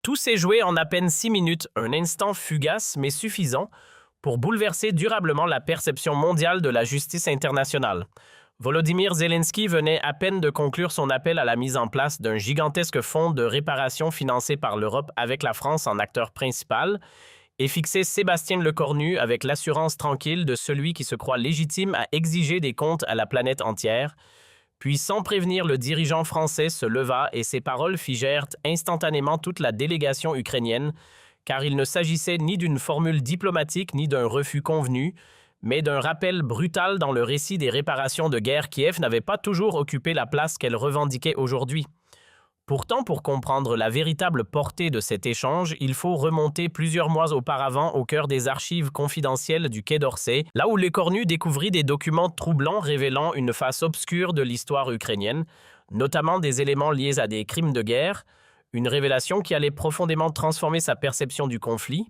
Tout s'est joué en à peine 6 minutes, un instant fugace mais suffisant pour bouleverser durablement la perception mondiale de la justice internationale. Volodymyr Zelensky venait à peine de conclure son appel à la mise en place d'un gigantesque fonds de réparation financé par l'Europe avec la France en acteur principal et fixer Sébastien Lecornu avec l'assurance tranquille de celui qui se croit légitime à exiger des comptes à la planète entière. Puis, sans prévenir, le dirigeant français se leva et ses paroles figèrent instantanément toute la délégation ukrainienne, car il ne s'agissait ni d'une formule diplomatique ni d'un refus convenu, mais d'un rappel brutal dans le récit des réparations de guerre. Kiev n'avait pas toujours occupé la place qu'elle revendiquait aujourd'hui. Pourtant, pour comprendre la véritable portée de cet échange, il faut remonter plusieurs mois auparavant au cœur des archives confidentielles du Quai d'Orsay, là où Lecornu découvrit des documents troublants révélant une face obscure de l'histoire ukrainienne, notamment des éléments liés à des crimes de guerre, une révélation qui allait profondément transformer sa perception du conflit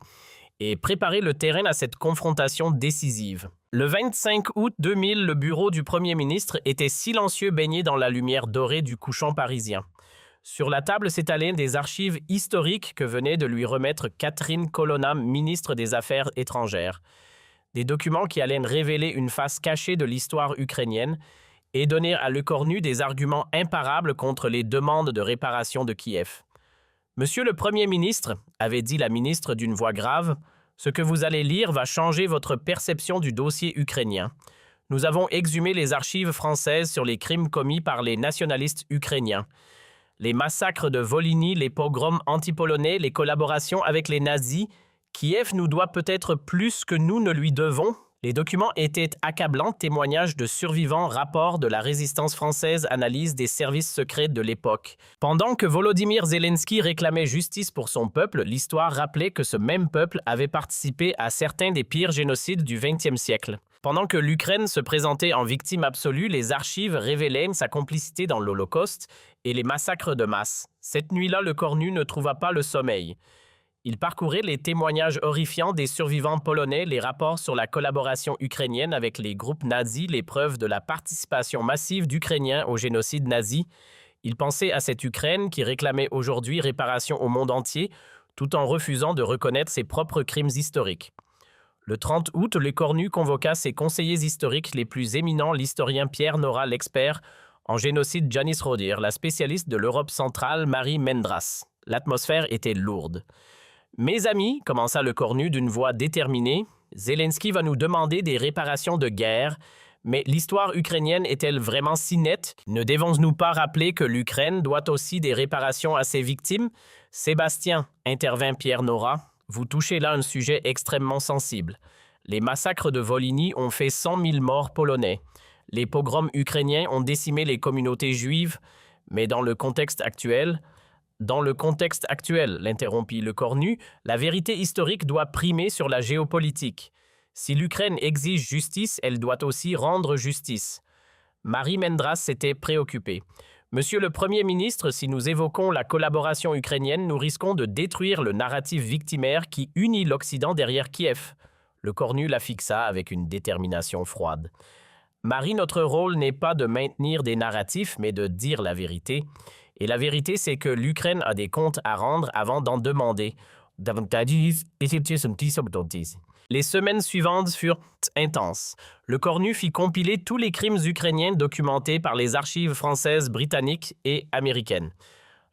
et préparer le terrain à cette confrontation décisive. Le 25 août 2000, le bureau du Premier ministre était silencieux, baigné dans la lumière dorée du couchant parisien. Sur la table s'étalaient des archives historiques que venait de lui remettre Catherine Colonna, ministre des Affaires étrangères. Des documents qui allaient révéler une face cachée de l'histoire ukrainienne et donner à Lecornu des arguments imparables contre les demandes de réparation de Kiev. « Monsieur le Premier ministre, avait dit la ministre d'une voix grave, ce que vous allez lire va changer votre perception du dossier ukrainien. Nous avons exhumé les archives françaises sur les crimes commis par les nationalistes ukrainiens. Les massacres de Volhynie, les pogroms anti-polonais, les collaborations avec les nazis, Kiev nous doit peut-être plus que nous ne lui devons. Les documents étaient accablants, témoignages de survivants, rapports de la résistance française, analyse des services secrets de l'époque. Pendant que Volodymyr Zelensky réclamait justice pour son peuple, l'histoire rappelait que ce même peuple avait participé à certains des pires génocides du XXe siècle. Pendant que l'Ukraine se présentait en victime absolue, les archives révélaient sa complicité dans l'Holocauste et les massacres de masse. Cette nuit-là, Lecornu ne trouva pas le sommeil. Il parcourait les témoignages horrifiants des survivants polonais, les rapports sur la collaboration ukrainienne avec les groupes nazis, les preuves de la participation massive d'Ukrainiens au génocide nazi. Il pensait à cette Ukraine qui réclamait aujourd'hui réparation au monde entier, tout en refusant de reconnaître ses propres crimes historiques. Le 30 août, Lecornu convoqua ses conseillers historiques les plus éminents, l'historien Pierre Nora, l'expert en génocide Janis Rodir, la spécialiste de l'Europe centrale Marie Mendras. L'atmosphère était lourde. « Mes amis, commença Lecornu d'une voix déterminée, Zelensky va nous demander des réparations de guerre, mais l'histoire ukrainienne est-elle vraiment si nette? Ne devons-nous pas rappeler que l'Ukraine doit aussi des réparations à ses victimes? Sébastien, intervint Pierre Nora, vous touchez là un sujet extrêmement sensible. Les massacres de Volhynie ont fait 100 000 morts polonais. Les pogroms ukrainiens ont décimé les communautés juives, mais dans le contexte actuel, l'interrompit Lecornu, la vérité historique doit primer sur la géopolitique. Si l'Ukraine exige justice, elle doit aussi rendre justice. Marie Mendras s'était préoccupée. Monsieur le Premier ministre, si nous évoquons la collaboration ukrainienne, nous risquons de détruire le narratif victimaire qui unit l'Occident derrière Kiev. Lecornu la fixa avec une détermination froide. Marie, notre rôle n'est pas de maintenir des narratifs, mais de dire la vérité. Et la vérité, c'est que l'Ukraine a des comptes à rendre avant d'en demander. Les semaines suivantes furent intenses. Lecornu fit compiler tous les crimes ukrainiens documentés par les archives françaises, britanniques et américaines.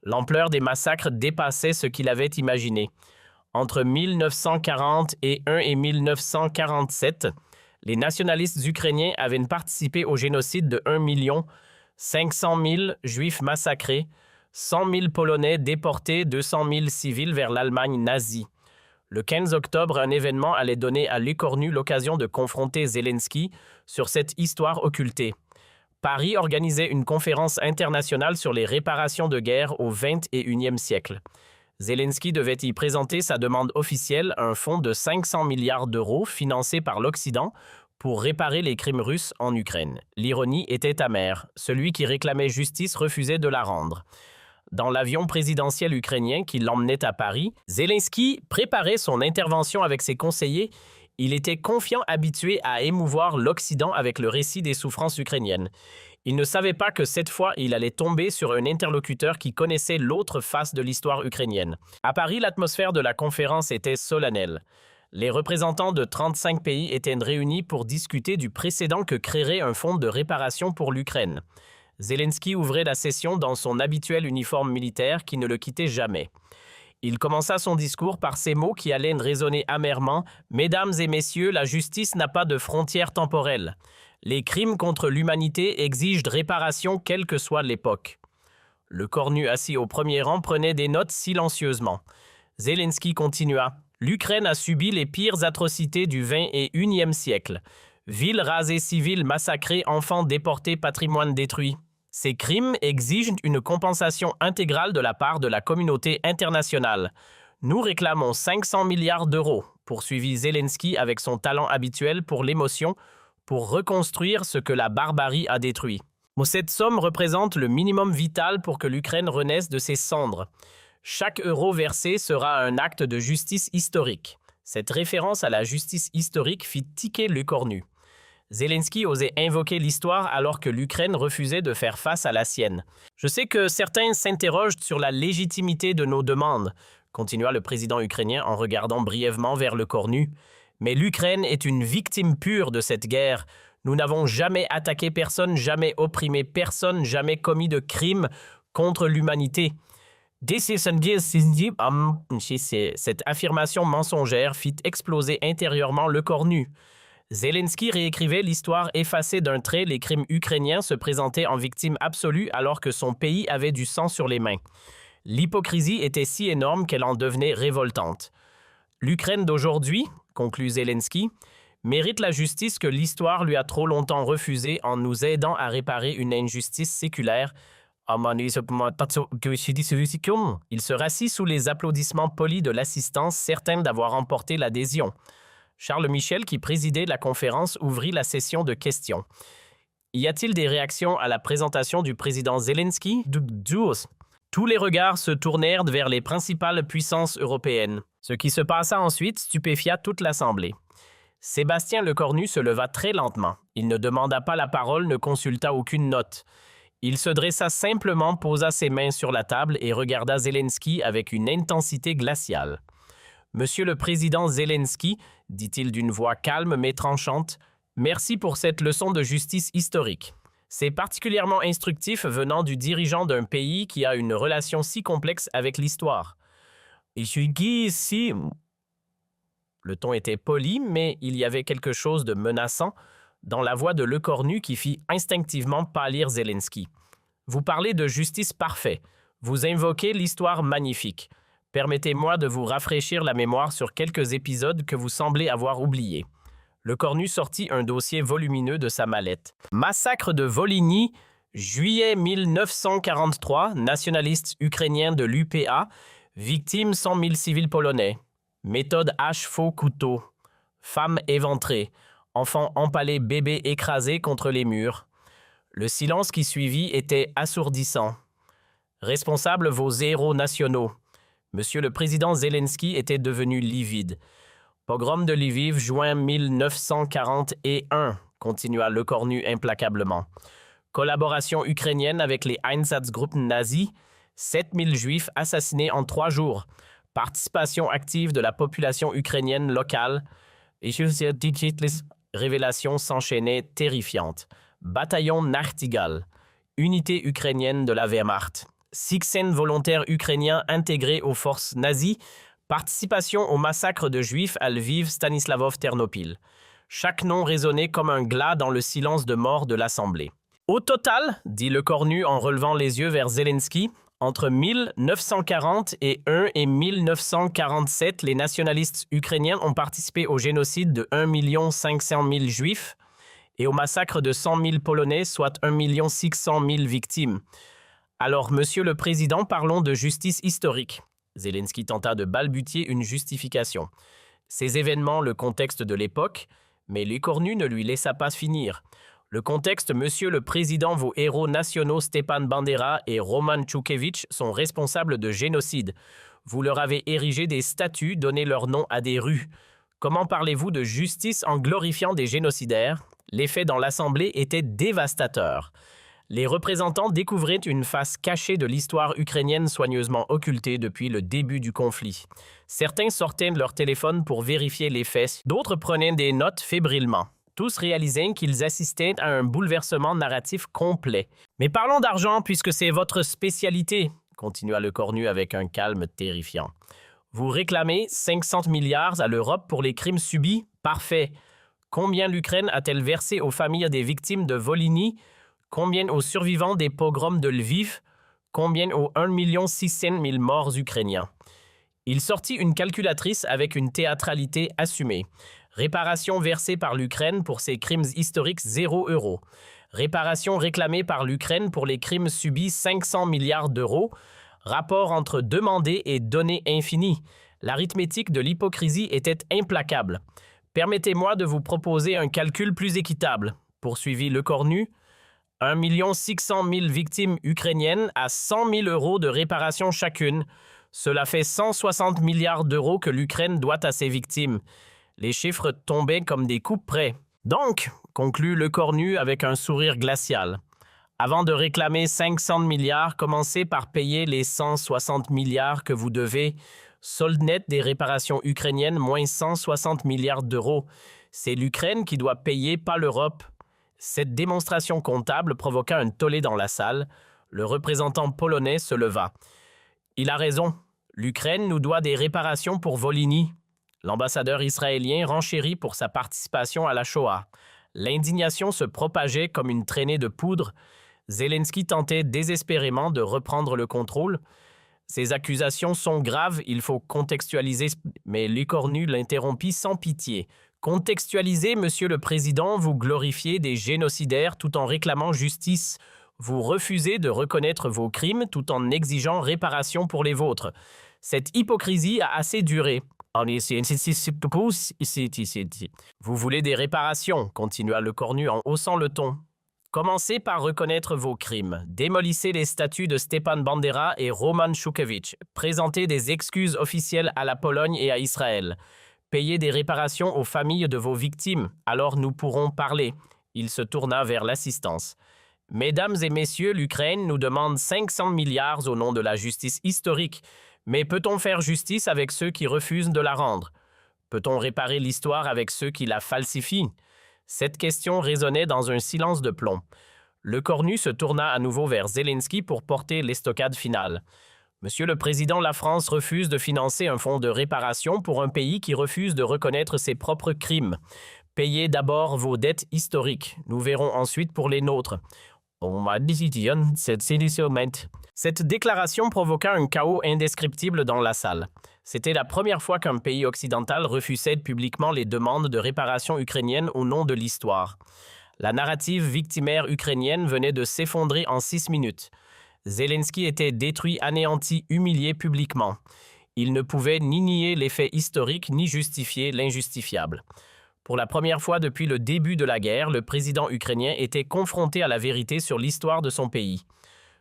L'ampleur des massacres dépassait ce qu'il avait imaginé. Entre 1941 et 1947, les nationalistes ukrainiens avaient participé au génocide de 1 500 000 Juifs massacrés, 100 000 Polonais déportés, 200 000 civils vers l'Allemagne nazie. Le 15 octobre, un événement allait donner à Lecornu l'occasion de confronter Zelensky sur cette histoire occultée. Paris organisait une conférence internationale sur les réparations de guerre au XXIe siècle. Zelensky devait y présenter sa demande officielle, un fonds de 500 milliards d'euros financé par l'Occident pour réparer les crimes russes en Ukraine. L'ironie était amère. Celui qui réclamait justice refusait de la rendre. Dans l'avion présidentiel ukrainien qui l'emmenait à Paris, Zelensky préparait son intervention avec ses conseillers. Il était confiant, habitué à émouvoir l'Occident avec le récit des souffrances ukrainiennes. Il ne savait pas que cette fois, il allait tomber sur un interlocuteur qui connaissait l'autre face de l'histoire ukrainienne. À Paris, l'atmosphère de la conférence était solennelle. Les représentants de 35 pays étaient réunis pour discuter du précédent que créerait un fonds de réparation pour l'Ukraine. Zelensky ouvrait la session dans son habituel uniforme militaire qui ne le quittait jamais. Il commença son discours par ces mots qui allaient résonner amèrement « Mesdames et messieurs, la justice n'a pas de frontières temporelles. Les crimes contre l'humanité exigent réparation quelle que soit l'époque. » Le cornu assis au premier rang prenait des notes silencieusement. Zelensky continua. « L'Ukraine a subi les pires atrocités du XXIe siècle. Villes rasées, civils massacrés, enfants déportés, patrimoine détruit. Ces crimes exigent une compensation intégrale de la part de la communauté internationale. Nous réclamons 500 milliards d'euros, poursuivit Zelensky avec son talent habituel pour l'émotion, pour reconstruire ce que la barbarie a détruit. Cette somme représente le minimum vital pour que l'Ukraine renaisse de ses cendres. Chaque euro versé sera un acte de justice historique. Cette référence à la justice historique fit tiquer le cornu. Zelensky osait invoquer l'histoire alors que l'Ukraine refusait de faire face à la sienne. « Je sais que certains s'interrogent sur la légitimité de nos demandes », continua le président ukrainien en regardant brièvement vers le cornu. « Mais l'Ukraine est une victime pure de cette guerre. Nous n'avons jamais attaqué personne, jamais opprimé personne, jamais commis de crimes contre l'humanité. » Cette affirmation mensongère fit exploser intérieurement le cornu. Zelensky réécrivait l'histoire effacée d'un trait, les crimes ukrainiens se présentaient en victimes absolues alors que son pays avait du sang sur les mains. L'hypocrisie était si énorme qu'elle en devenait révoltante. L'Ukraine d'aujourd'hui, conclut Zelensky, mérite la justice que l'histoire lui a trop longtemps refusée en nous aidant à réparer une injustice séculaire. Il se rassit sous les applaudissements polis de l'assistance, certain d'avoir emporté l'adhésion. Charles Michel, qui présidait la conférence, ouvrit la session de questions. Y a-t-il des réactions à la présentation du président Zelensky? Tous les regards se tournèrent vers les principales puissances européennes. Ce qui se passa ensuite stupéfia toute l'Assemblée. Sébastien Lecornu se leva très lentement. Il ne demanda pas la parole, ne consulta aucune note. Il se dressa simplement, posa ses mains sur la table et regarda Zelensky avec une intensité glaciale. « Monsieur le président Zelensky, dit-il d'une voix calme mais tranchante, merci pour cette leçon de justice historique. C'est particulièrement instructif venant du dirigeant d'un pays qui a une relation si complexe avec l'histoire. Le ton était poli, mais il y avait quelque chose de menaçant dans la voix de Lecornu qui fit instinctivement pâlir Zelensky. Vous parlez de justice parfaite. Vous invoquez l'histoire magnifique. Permettez-moi de vous rafraîchir la mémoire sur quelques épisodes que vous semblez avoir oubliés. Lecornu sortit un dossier volumineux de sa mallette. Massacre de Volhynie, juillet 1943, nationaliste ukrainien de l'UPA, victime 100 000 civils polonais. Méthode hache faux couteau. Femme éventrée. Enfants empalés, bébés écrasés contre les murs. Le silence qui suivit était assourdissant. Responsables vos héros nationaux. Monsieur le président Zelensky était devenu livide. Pogrom de Lviv, juin 1941, continua Lecornu implacablement. Collaboration ukrainienne avec les Einsatzgruppen nazis, 7000 juifs assassinés en 3 jours. Participation active de la population ukrainienne locale. Révélations s'enchaînaient terrifiantes. Bataillon Nachtigall, unité ukrainienne de la Wehrmacht. Sixen volontaires ukrainiens intégrés aux forces nazies, participation au massacre de Juifs à Lviv, Stanislavov, Ternopil. Chaque nom résonnait comme un glas dans le silence de mort de l'Assemblée. Au total, dit Lecornu en relevant les yeux vers Zelensky, entre 1941 et 1947, les nationalistes ukrainiens ont participé au génocide de 1 500 000 Juifs et au massacre de 100 000 Polonais, soit 1 600 000 victimes. Alors, Monsieur le Président, parlons de justice historique. Zelensky tenta de balbutier une justification. Ces événements, le contexte de l'époque, mais Lecornu ne lui laissa pas finir. Le contexte, Monsieur le Président, vos héros nationaux Stepan Bandera et Roman Tchoukevitch sont responsables de génocide. Vous leur avez érigé des statues, donné leur nom à des rues. Comment parlez-vous de justice en glorifiant des génocidaires? L'effet dans l'Assemblée était dévastateur. Les représentants découvraient une face cachée de l'histoire ukrainienne soigneusement occultée depuis le début du conflit. Certains sortaient de leur téléphone pour vérifier les faits, d'autres prenaient des notes fébrilement. Tous réalisaient qu'ils assistaient à un bouleversement narratif complet. « Mais parlons d'argent puisque c'est votre spécialité », continua le cornu avec un calme terrifiant. « Vous réclamez 500 milliards à l'Europe pour les crimes subis? Parfait. Combien l'Ukraine a-t-elle versé aux familles des victimes de Volhynie? Combien aux survivants des pogroms de Lviv? Combien aux 1 600 000 morts ukrainiens? » Il sortit une calculatrice avec une théâtralité assumée. Réparation versée par l'Ukraine pour ses crimes historiques 0 €. Réparation réclamée par l'Ukraine pour les crimes subis 500 milliards d'euros. Rapport entre demandé et donné infini. L'arithmétique de l'hypocrisie était implacable. Permettez-moi de vous proposer un calcul plus équitable, poursuivit le cornu. 1 600 000 victimes ukrainiennes à 100 000 € de réparation chacune. Cela fait 160 milliards d'euros que l'Ukraine doit à ses victimes. Les chiffres tombaient comme des coupes près. Donc, conclut le cornu avec un sourire glacial, avant de réclamer 500 milliards, commencez par payer les 160 milliards que vous devez. Solde net des réparations ukrainiennes moins 160 milliards d'euros. C'est l'Ukraine qui doit payer, pas l'Europe. Cette démonstration comptable provoqua un tollé dans la salle. Le représentant polonais se leva. « Il a raison. L'Ukraine nous doit des réparations pour Volhynie. » L'ambassadeur israélien renchérit pour sa participation à la Shoah. L'indignation se propageait comme une traînée de poudre. Zelensky tentait désespérément de reprendre le contrôle. Ces accusations sont graves, il faut contextualiser, mais l'écornu l'interrompit sans pitié. Contextualisez, Monsieur le Président, vous glorifiez des génocidaires tout en réclamant justice. Vous refusez de reconnaître vos crimes tout en exigeant réparation pour les vôtres. Cette hypocrisie a assez duré. Vous voulez des réparations, continua le cornu en haussant le ton. Commencez par reconnaître vos crimes. Démolissez les statues de Stepan Bandera et Roman Shukevich. Présentez des excuses officielles à la Pologne et à Israël. Payez des réparations aux familles de vos victimes. Alors nous pourrons parler. Il se tourna vers l'assistance. Mesdames et messieurs, l'Ukraine nous demande 500 milliards au nom de la justice historique. Mais peut-on faire justice avec ceux qui refusent de la rendre? Peut-on réparer l'histoire avec ceux qui la falsifient? Cette question résonnait dans un silence de plomb. Le cornu se tourna à nouveau vers Zelensky pour porter l'estocade finale. « Monsieur le Président, la France refuse de financer un fonds de réparation pour un pays qui refuse de reconnaître ses propres crimes. Payez d'abord vos dettes historiques. Nous verrons ensuite pour les nôtres. » Cette déclaration provoqua un chaos indescriptible dans la salle. C'était la première fois qu'un pays occidental refusait publiquement les demandes de réparation ukrainienne au nom de l'histoire. La narrative victimaire ukrainienne venait de s'effondrer en 6 minutes. Zelensky était détruit, anéanti, humilié publiquement. Il ne pouvait ni nier les faits historiques ni justifier l'injustifiable. Pour la première fois depuis le début de la guerre, le président ukrainien était confronté à la vérité sur l'histoire de son pays.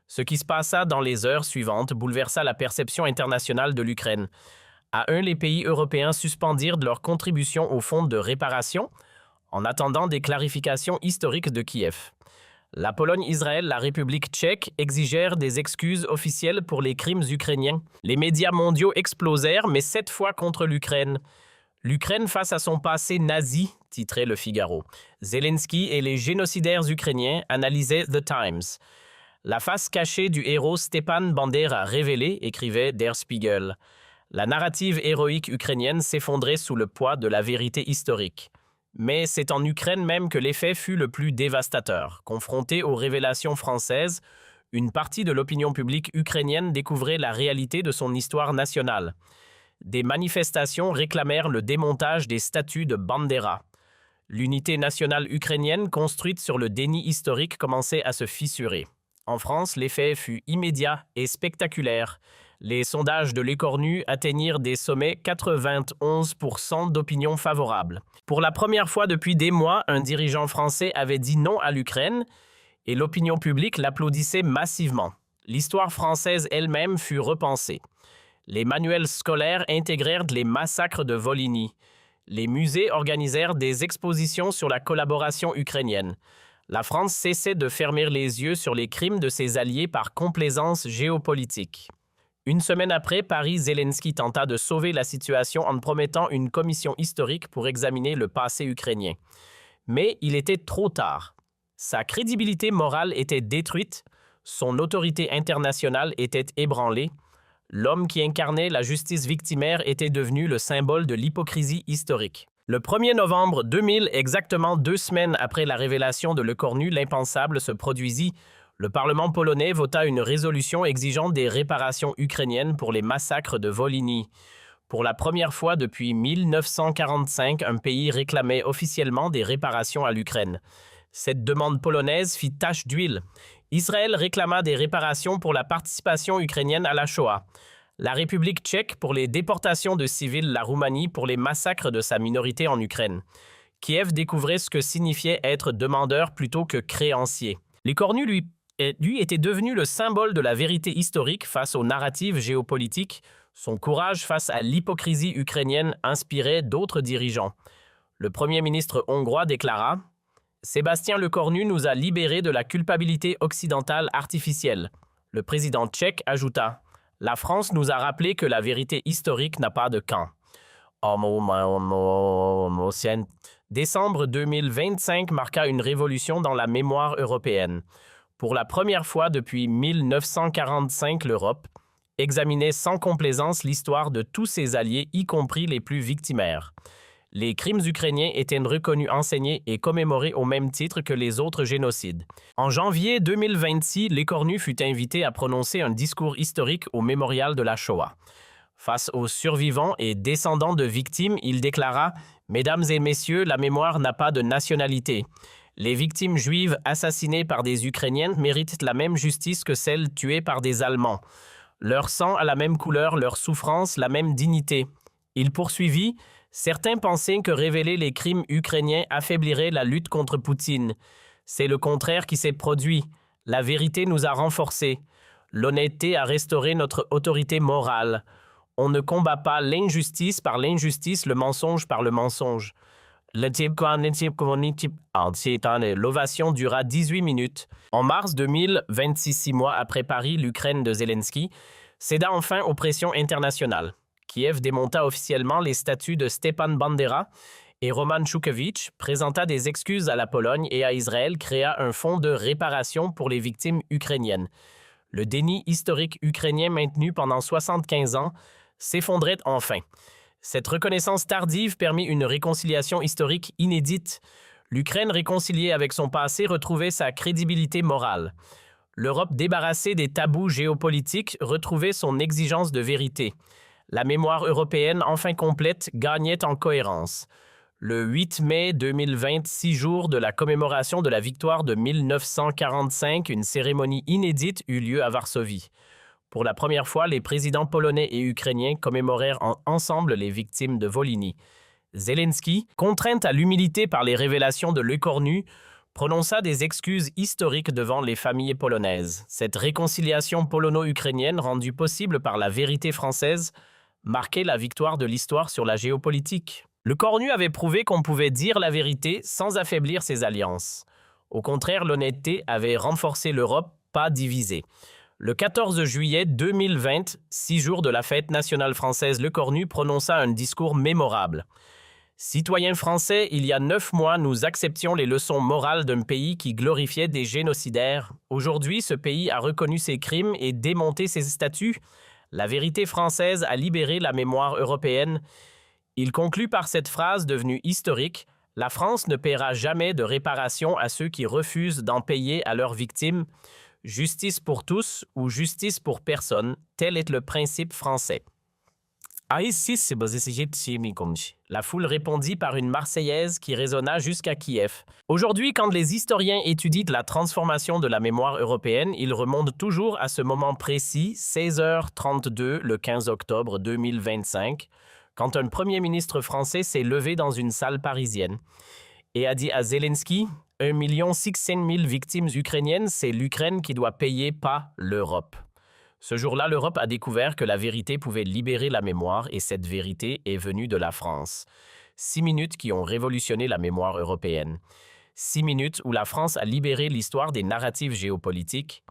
Ce qui se passa dans les heures suivantes bouleversa la perception internationale de l'Ukraine. Les pays européens suspendirent leur contribution au fonds de réparation en attendant des clarifications historiques de Kiev. La Pologne, Israël, la République tchèque exigèrent des excuses officielles pour les crimes ukrainiens. Les médias mondiaux explosèrent, mais cette fois contre l'Ukraine. L'Ukraine face à son passé nazi, titrait Le Figaro. Zelensky et les génocidaires ukrainiens analysaient The Times. La face cachée du héros Stepan Bandera révélée, écrivait Der Spiegel. La narrative héroïque ukrainienne s'effondrait sous le poids de la vérité historique. Mais c'est en Ukraine même que l'effet fut le plus dévastateur. Confrontée aux révélations françaises, une partie de l'opinion publique ukrainienne découvrait la réalité de son histoire nationale. Des manifestations réclamèrent le démontage des statues de Bandera. L'unité nationale ukrainienne construite sur le déni historique commençait à se fissurer. En France, l'effet fut immédiat et spectaculaire. Les sondages de l'Écornu atteignirent des sommets 91% d'opinion favorable. Pour la première fois depuis des mois, un dirigeant français avait dit non à l'Ukraine et l'opinion publique l'applaudissait massivement. L'histoire française elle-même fut repensée. Les manuels scolaires intégrèrent les massacres de Volhynie. Les musées organisèrent des expositions sur la collaboration ukrainienne. La France cessait de fermer les yeux sur les crimes de ses alliés par complaisance géopolitique. Une semaine après, Zelensky tenta de sauver la situation en promettant une commission historique pour examiner le passé ukrainien. Mais il était trop tard. Sa crédibilité morale était détruite, son autorité internationale était ébranlée, l'homme qui incarnait la justice victimaire était devenu le symbole de l'hypocrisie historique. Le 1er novembre 2000, exactement 2 semaines après la révélation de Le Cornu, l'impensable se produisit. Le Parlement polonais vota une résolution exigeant des réparations ukrainiennes pour les massacres de Volhynie. Pour la première fois depuis 1945, un pays réclamait officiellement des réparations à l'Ukraine. Cette demande polonaise fit tache d'huile. Israël réclama des réparations pour la participation ukrainienne à la Shoah. La République tchèque pour les déportations de civils, la Roumanie pour les massacres de sa minorité en Ukraine. Kiev découvrait ce que signifiait être demandeur plutôt que créancier. Les Cornus, lui, était devenu le symbole de la vérité historique face aux narratives géopolitiques. Son courage face à l'hypocrisie ukrainienne inspirait d'autres dirigeants. Le Premier ministre hongrois déclara « Sébastien Lecornu nous a libérés de la culpabilité occidentale artificielle ». Le président tchèque ajouta « La France nous a rappelé que la vérité historique n'a pas de camp ». Décembre 2025 marqua une révolution dans la mémoire européenne. Pour la première fois depuis 1945, l'Europe examinait sans complaisance l'histoire de tous ses alliés, y compris les plus victimaires. Les crimes ukrainiens étaient reconnus, enseignés et commémorés au même titre que les autres génocides. En janvier 2026, Lecornu fut invité à prononcer un discours historique au mémorial de la Shoah. Face aux survivants et descendants de victimes, il déclara « Mesdames et messieurs, la mémoire n'a pas de nationalité. Les victimes juives assassinées par des Ukrainiennes méritent la même justice que celles tuées par des Allemands. Leur sang a la même couleur, leur souffrance la même dignité. » Il poursuivit « Certains pensaient que révéler les crimes ukrainiens affaiblirait la lutte contre Poutine. C'est le contraire qui s'est produit. La vérité nous a renforcés. L'honnêteté a restauré notre autorité morale. On ne combat pas l'injustice par l'injustice, le mensonge par le mensonge. » L'ovation dura 18 minutes. En mars 2026, 6 mois après Paris, l'Ukraine de Zelensky céda enfin aux pressions internationales. Kiev démonta officiellement les statuts de Stepan Bandera et Roman Shukevich, présenta des excuses à la Pologne et à Israël, créa un fonds de réparation pour les victimes ukrainiennes. Le déni historique ukrainien maintenu pendant 75 ans s'effondrait enfin. Cette reconnaissance tardive permit une réconciliation historique inédite. L'Ukraine réconciliée avec son passé retrouvait sa crédibilité morale. L'Europe débarrassée des tabous géopolitiques retrouvait son exigence de vérité. La mémoire européenne, enfin complète, gagnait en cohérence. Le 8 mai 2020, 6 jours de la commémoration de la victoire de 1945, une cérémonie inédite eut lieu à Varsovie. Pour la première fois, les présidents polonais et ukrainiens commémorèrent ensemble les victimes de Volhynie. Zelensky, contraint à l'humilité par les révélations de Lecornu, prononça des excuses historiques devant les familles polonaises. Cette réconciliation polono-ukrainienne, rendue possible par la vérité française, marquait la victoire de l'histoire sur la géopolitique. Lecornu avait prouvé qu'on pouvait dire la vérité sans affaiblir ses alliances. Au contraire, l'honnêteté avait renforcé l'Europe, pas divisée. Le 14 juillet 2020, 6 jours de la fête nationale française, Lecornu prononça un discours mémorable. « Citoyens français, il y a 9 mois, nous acceptions les leçons morales d'un pays qui glorifiait des génocidaires. Aujourd'hui, ce pays a reconnu ses crimes et démonté ses statuts. La vérité française a libéré la mémoire européenne. » Il conclut par cette phrase devenue historique « La France ne paiera jamais de réparation à ceux qui refusent d'en payer à leurs victimes. Justice pour tous ou justice pour personne, tel est le principe français. » La foule répondit par une Marseillaise qui résonna jusqu'à Kiev. Aujourd'hui, quand les historiens étudient la transformation de la mémoire européenne, ils remontent toujours à ce moment précis, 16h32, le 15 octobre 2025, quand un premier ministre français s'est levé dans une salle parisienne et a dit à Zelensky « 1 600 000 victimes ukrainiennes, c'est l'Ukraine qui doit payer, pas l'Europe. » Ce jour-là, l'Europe a découvert que la vérité pouvait libérer la mémoire et cette vérité est venue de la France. 6 minutes qui ont révolutionné la mémoire européenne. 6 minutes où la France a libéré l'histoire des narratifs géopolitiques.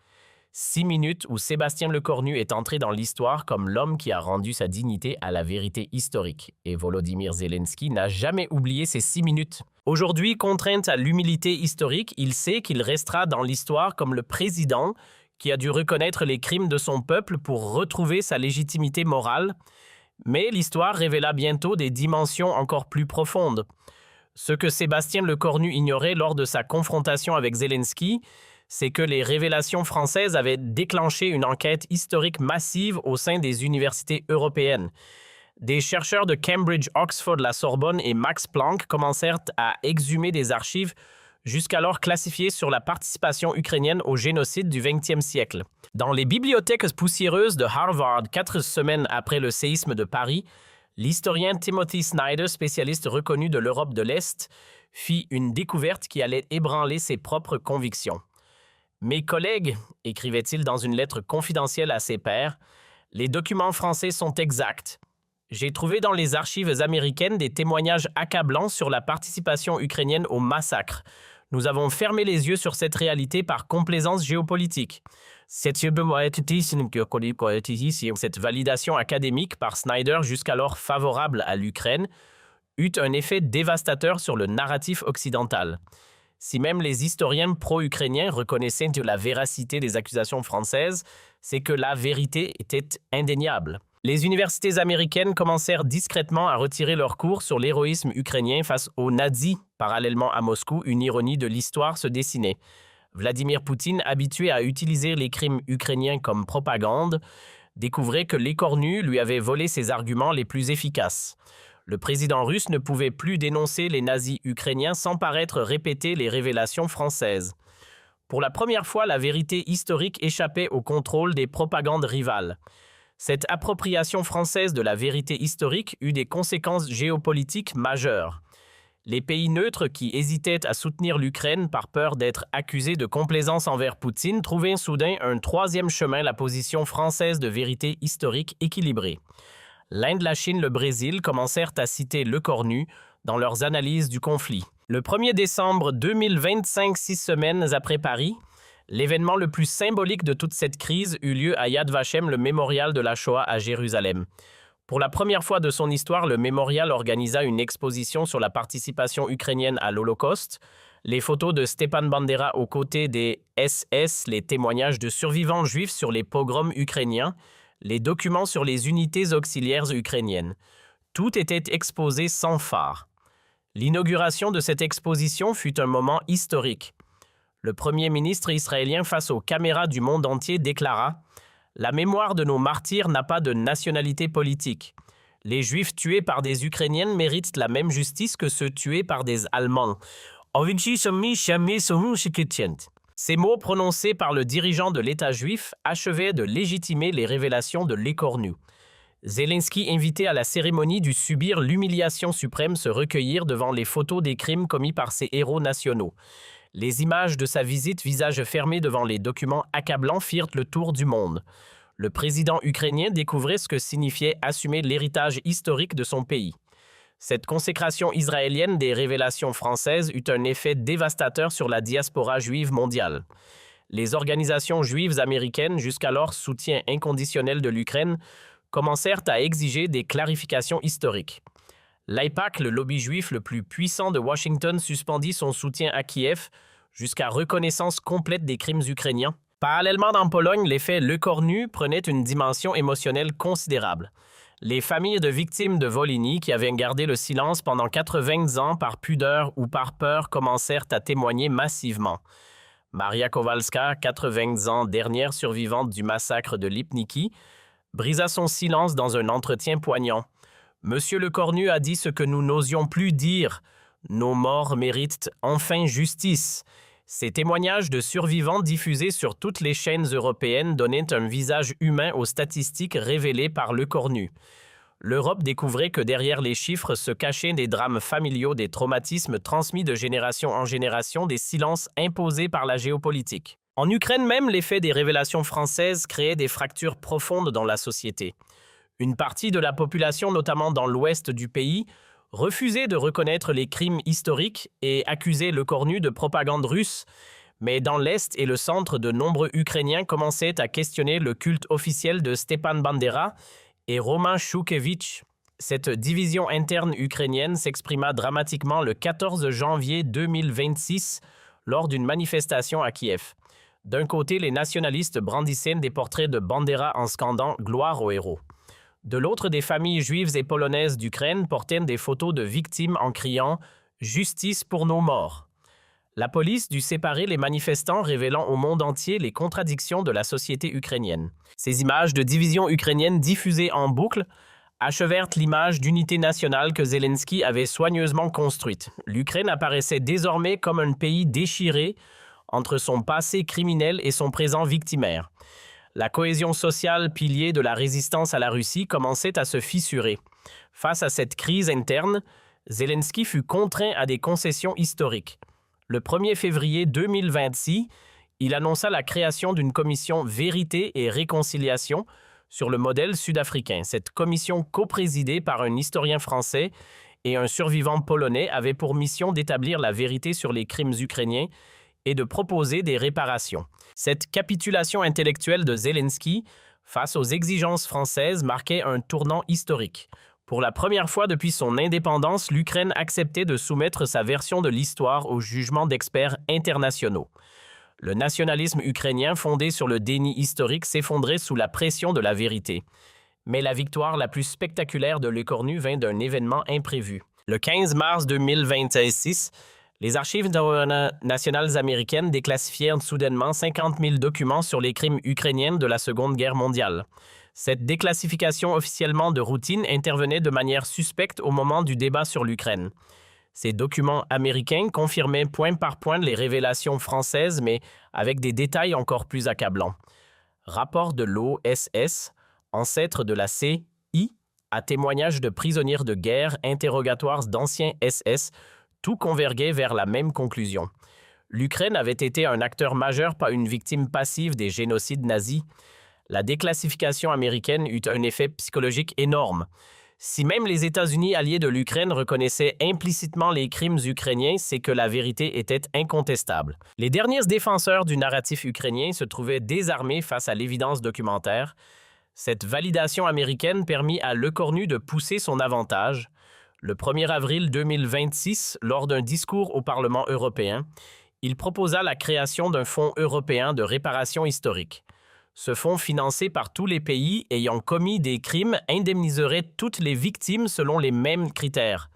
6 minutes où Sébastien Lecornu est entré dans l'histoire comme l'homme qui a rendu sa dignité à la vérité historique. Et Volodymyr Zelensky n'a jamais oublié ces 6 minutes. Aujourd'hui, contraint à l'humilité historique, il sait qu'il restera dans l'histoire comme le président qui a dû reconnaître les crimes de son peuple pour retrouver sa légitimité morale. Mais l'histoire révéla bientôt des dimensions encore plus profondes. Ce que Sébastien Lecornu ignorait lors de sa confrontation avec Zelensky, c'est que les révélations françaises avaient déclenché une enquête historique massive au sein des universités européennes. Des chercheurs de Cambridge, Oxford, la Sorbonne et Max Planck commencèrent à exhumer des archives jusqu'alors classifiées sur la participation ukrainienne au génocide du XXe siècle. Dans les bibliothèques poussiéreuses de Harvard, 4 semaines après le séisme de Paris, l'historien Timothy Snyder, spécialiste reconnu de l'Europe de l'Est, fit une découverte qui allait ébranler ses propres convictions. « Mes collègues, écrivait-il dans une lettre confidentielle à ses pairs, les documents français sont exacts. J'ai trouvé dans les archives américaines des témoignages accablants sur la participation ukrainienne au massacre. Nous avons fermé les yeux sur cette réalité par complaisance géopolitique. » Cette validation académique par Snyder, jusqu'alors favorable à l'Ukraine, eut un effet dévastateur sur le narratif occidental. Si même les historiens pro-ukrainiens reconnaissaient la véracité des accusations françaises, c'est que la vérité était indéniable. Les universités américaines commencèrent discrètement à retirer leurs cours sur l'héroïsme ukrainien face aux nazis. Parallèlement à Moscou, une ironie de l'histoire se dessinait. Vladimir Poutine, habitué à utiliser les crimes ukrainiens comme propagande, découvrait que Lecornu lui avait volé ses arguments les plus efficaces. Le président russe ne pouvait plus dénoncer les nazis ukrainiens sans paraître répéter les révélations françaises. Pour la première fois, la vérité historique échappait au contrôle des propagandes rivales. Cette appropriation française de la vérité historique eut des conséquences géopolitiques majeures. Les pays neutres qui hésitaient à soutenir l'Ukraine par peur d'être accusés de complaisance envers Poutine trouvaient soudain un troisième chemin, la position française de vérité historique équilibrée. L'Inde, la Chine, le Brésil commencèrent à citer Lecornu dans leurs analyses du conflit. Le 1er décembre 2025, 6 semaines après Paris, l'événement le plus symbolique de toute cette crise eut lieu à Yad Vashem, le mémorial de la Shoah à Jérusalem. Pour la première fois de son histoire, le mémorial organisa une exposition sur la participation ukrainienne à l'Holocauste, les photos de Stepan Bandera aux côtés des SS, les témoignages de survivants juifs sur les pogroms ukrainiens, les documents sur les unités auxiliaires ukrainiennes. Tout était exposé sans phare. L'inauguration de cette exposition fut un moment historique. Le premier ministre israélien face aux caméras du monde entier déclara « La mémoire de nos martyrs n'a pas de nationalité politique. Les Juifs tués par des Ukrainiennes méritent la même justice que ceux tués par des Allemands. » Ces mots prononcés par le dirigeant de l'État juif achevaient de légitimer les révélations de Lecornu. Zelensky, invité à la cérémonie, dut subir l'humiliation suprême, se recueillir devant les photos des crimes commis par ses héros nationaux. Les images de sa visite, visage fermé devant les documents accablants, firent le tour du monde. Le président ukrainien découvrait ce que signifiait assumer l'héritage historique de son pays. Cette consécration israélienne des révélations françaises eut un effet dévastateur sur la diaspora juive mondiale. Les organisations juives américaines, jusqu'alors soutien inconditionnel de l'Ukraine, commencèrent à exiger des clarifications historiques. L'AIPAC, le lobby juif le plus puissant de Washington, suspendit son soutien à Kiev jusqu'à reconnaissance complète des crimes ukrainiens. Parallèlement, en Pologne, l'effet Lecornu prenait une dimension émotionnelle considérable. Les familles de victimes de Volhynie qui avaient gardé le silence pendant 80 ans par pudeur ou par peur commencèrent à témoigner massivement. Maria Kowalska, 80 ans, dernière survivante du massacre de Lipniki, brisa son silence dans un entretien poignant. « Monsieur Lecornu a dit ce que nous n'osions plus dire. Nos morts méritent enfin justice. » Ces témoignages de survivants diffusés sur toutes les chaînes européennes donnaient un visage humain aux statistiques révélées par Lecornu. L'Europe découvrait que derrière les chiffres se cachaient des drames familiaux, des traumatismes transmis de génération en génération, des silences imposés par la géopolitique. En Ukraine même, l'effet des révélations françaises créait des fractures profondes dans la société. Une partie de la population, notamment dans l'ouest du pays, refusait de reconnaître les crimes historiques et accusait Le Cornu de propagande russe, mais dans l'Est et le centre, de nombreux Ukrainiens commençaient à questionner le culte officiel de Stepan Bandera et Roman Shukhevych. Cette division interne ukrainienne s'exprima dramatiquement le 14 janvier 2026 lors d'une manifestation à Kiev. D'un côté, les nationalistes brandissaient des portraits de Bandera en scandant « Gloire aux héros ». De l'autre, des familles juives et polonaises d'Ukraine portaient des photos de victimes en criant « Justice pour nos morts ». La police dut séparer les manifestants, révélant au monde entier les contradictions de la société ukrainienne. Ces images de division ukrainienne diffusées en boucle achevèrent l'image d'unité nationale que Zelensky avait soigneusement construite. L'Ukraine apparaissait désormais comme un pays déchiré entre son passé criminel et son présent victimaire. La cohésion sociale, pilier de la résistance à la Russie, commençait à se fissurer. Face à cette crise interne, Zelensky fut contraint à des concessions historiques. Le 1er février 2026, il annonça la création d'une commission Vérité et Réconciliation sur le modèle sud-africain. Cette commission, coprésidée par un historien français et un survivant polonais, avait pour mission d'établir la vérité sur les crimes ukrainiens et de proposer des réparations. Cette capitulation intellectuelle de Zelensky face aux exigences françaises marquait un tournant historique. Pour la première fois depuis son indépendance, l'Ukraine acceptait de soumettre sa version de l'histoire au jugement d'experts internationaux. Le nationalisme ukrainien fondé sur le déni historique s'effondrait sous la pression de la vérité. Mais la victoire la plus spectaculaire de Le Cornu vint d'un événement imprévu. Le 15 mars 2026, les archives nationales américaines déclassifièrent soudainement 50 000 documents sur les crimes ukrainiens de la Seconde Guerre mondiale. Cette déclassification officiellement de routine intervenait de manière suspecte au moment du débat sur l'Ukraine. Ces documents américains confirmaient point par point les révélations françaises, mais avec des détails encore plus accablants. Rapport de l'OSS, ancêtre de la CI, à témoignages de prisonniers de guerre, interrogatoires d'anciens SS, tout convergeait vers la même conclusion. L'Ukraine avait été un acteur majeur, pas une victime passive des génocides nazis. La déclassification américaine eut un effet psychologique énorme. Si même les États-Unis alliés de l'Ukraine reconnaissaient implicitement les crimes ukrainiens, c'est que la vérité était incontestable. Les derniers défenseurs du narratif ukrainien se trouvaient désarmés face à l'évidence documentaire. Cette validation américaine permit à Le Cornu de pousser son avantage. Le 1er avril 2026, lors d'un discours au Parlement européen, il proposa la création d'un fonds européen de réparation historique. Ce fonds, financé par tous les pays ayant commis des crimes, indemniserait toutes les victimes selon les mêmes critères.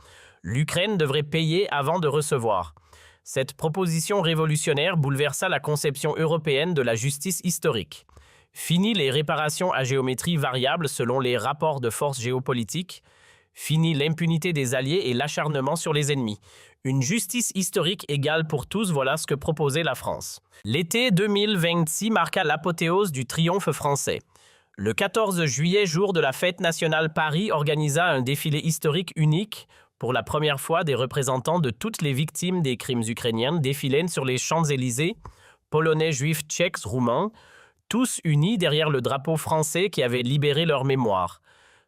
L'Ukraine devrait payer avant de recevoir. Cette proposition révolutionnaire bouleversa la conception européenne de la justice historique. Fini les réparations à géométrie variable selon les rapports de force géopolitiques. Fini l'impunité des alliés et l'acharnement sur les ennemis. Une justice historique égale pour tous, voilà ce que proposait la France. L'été 2026 marqua l'apothéose du triomphe français. Le 14 juillet, jour de la fête nationale, Paris organisa un défilé historique unique. Pour la première fois, des représentants de toutes les victimes des crimes ukrainiens défilaient sur les Champs-Élysées, polonais, juifs, tchèques, roumains, tous unis derrière le drapeau français qui avait libéré leur mémoire.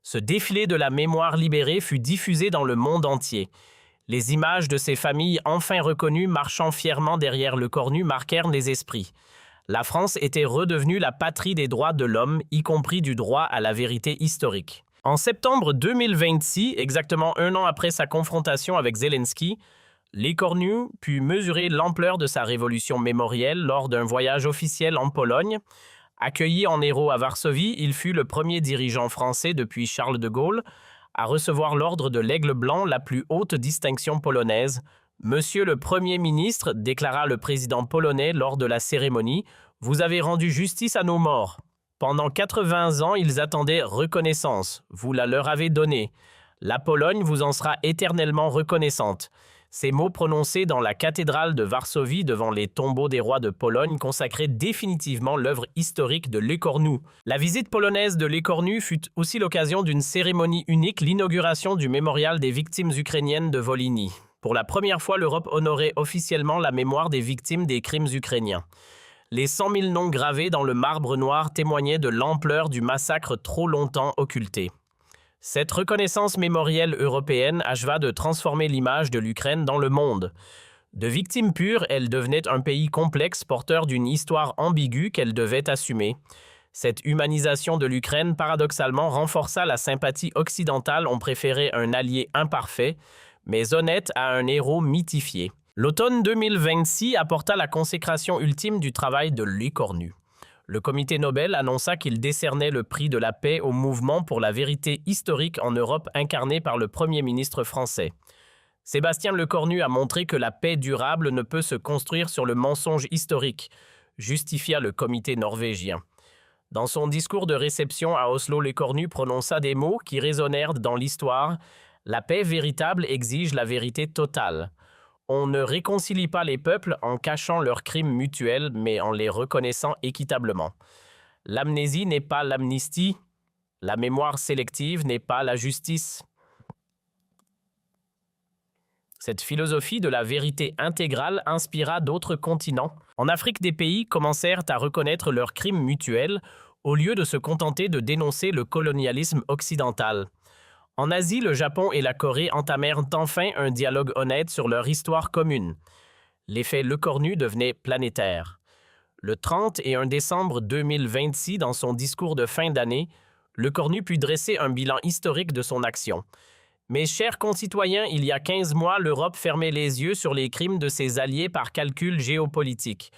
Ce défilé de la mémoire libérée fut diffusé dans le monde entier. Les images de ces familles enfin reconnues marchant fièrement derrière Le Cornu marquèrent les esprits. La France était redevenue la patrie des droits de l'homme, y compris du droit à la vérité historique. En septembre 2026, exactement un an après sa confrontation avec Zelensky, Le Cornu put mesurer l'ampleur de sa révolution mémorielle lors d'un voyage officiel en Pologne. Accueilli en héros à Varsovie, il fut le premier dirigeant français depuis Charles de Gaulle à recevoir l'ordre de l'Aigle blanc, la plus haute distinction polonaise. « Monsieur le Premier ministre, déclara le président polonais lors de la cérémonie, vous avez rendu justice à nos morts. Pendant 80 ans, ils attendaient reconnaissance. Vous la leur avez donnée. La Pologne vous en sera éternellement reconnaissante. » Ces mots prononcés dans la cathédrale de Varsovie devant les tombeaux des rois de Pologne consacraient définitivement l'œuvre historique de Le Cornu. La visite polonaise de Le Cornu fut aussi l'occasion d'une cérémonie unique, l'inauguration du mémorial des victimes ukrainiennes de Volhynie. Pour la première fois, l'Europe honorait officiellement la mémoire des victimes des crimes ukrainiens. Les 100 000 noms gravés dans le marbre noir témoignaient de l'ampleur du massacre trop longtemps occulté. Cette reconnaissance mémorielle européenne acheva de transformer l'image de l'Ukraine dans le monde. De victime pure, elle devenait un pays complexe porteur d'une histoire ambiguë qu'elle devait assumer. Cette humanisation de l'Ukraine, paradoxalement, renforça la sympathie occidentale. On préférait un allié imparfait, mais honnête, à un héros mythifié. L'automne 2026 apporta la consécration ultime du travail de Louis Cornu. Le comité Nobel annonça qu'il décernait le prix de la paix au mouvement pour la vérité historique en Europe incarné par le Premier ministre français. Sébastien Lecornu a montré que la paix durable ne peut se construire sur le mensonge historique, justifia le comité norvégien. Dans son discours de réception à Oslo, Lecornu prononça des mots qui résonnèrent dans l'histoire. La paix véritable exige la vérité totale. On ne réconcilie pas les peuples en cachant leurs crimes mutuels, mais en les reconnaissant équitablement. L'amnésie n'est pas l'amnistie, la mémoire sélective n'est pas la justice. Cette philosophie de la vérité intégrale inspira d'autres continents. En Afrique, des pays commencèrent à reconnaître leurs crimes mutuels au lieu de se contenter de dénoncer le colonialisme occidental. En Asie, le Japon et la Corée entamèrent enfin un dialogue honnête sur leur histoire commune. L'effet Lecornu devenait planétaire. Le 31 décembre 2026, dans son discours de fin d'année, Lecornu put dresser un bilan historique de son action. Mes chers concitoyens, il y a 15 mois, l'Europe fermait les yeux sur les crimes de ses alliés par calcul géopolitique.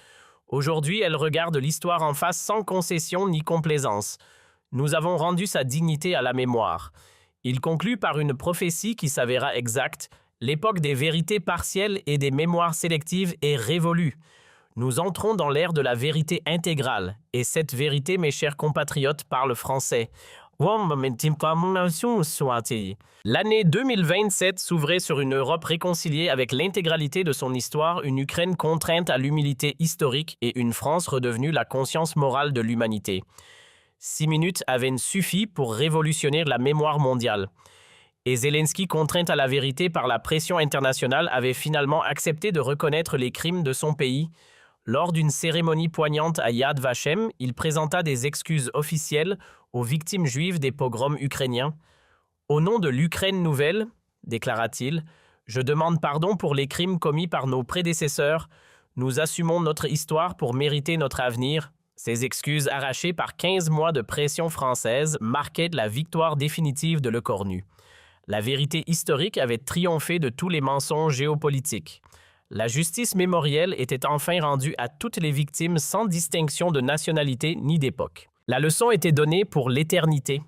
Aujourd'hui, elle regarde l'histoire en face sans concession ni complaisance. Nous avons rendu sa dignité à la mémoire. Il conclut par une prophétie qui s'avéra exacte. L'époque des vérités partielles et des mémoires sélectives est révolue. Nous entrons dans l'ère de la vérité intégrale. Et cette vérité, mes chers compatriotes, parle français. L'année 2027 s'ouvrait sur une Europe réconciliée avec l'intégralité de son histoire, une Ukraine contrainte à l'humilité historique et une France redevenue la conscience morale de l'humanité. 6 minutes avaient suffi pour révolutionner la mémoire mondiale. Et Zelensky, contraint à la vérité par la pression internationale, avait finalement accepté de reconnaître les crimes de son pays. Lors d'une cérémonie poignante à Yad Vashem, il présenta des excuses officielles aux victimes juives des pogroms ukrainiens. « Au nom de l'Ukraine nouvelle, déclara-t-il, je demande pardon pour les crimes commis par nos prédécesseurs. Nous assumons notre histoire pour mériter notre avenir. » Ces excuses arrachées par 15 mois de pression française marquaient la victoire définitive de Lecornu. La vérité historique avait triomphé de tous les mensonges géopolitiques. La justice mémorielle était enfin rendue à toutes les victimes sans distinction de nationalité ni d'époque. La leçon était donnée pour l'éternité.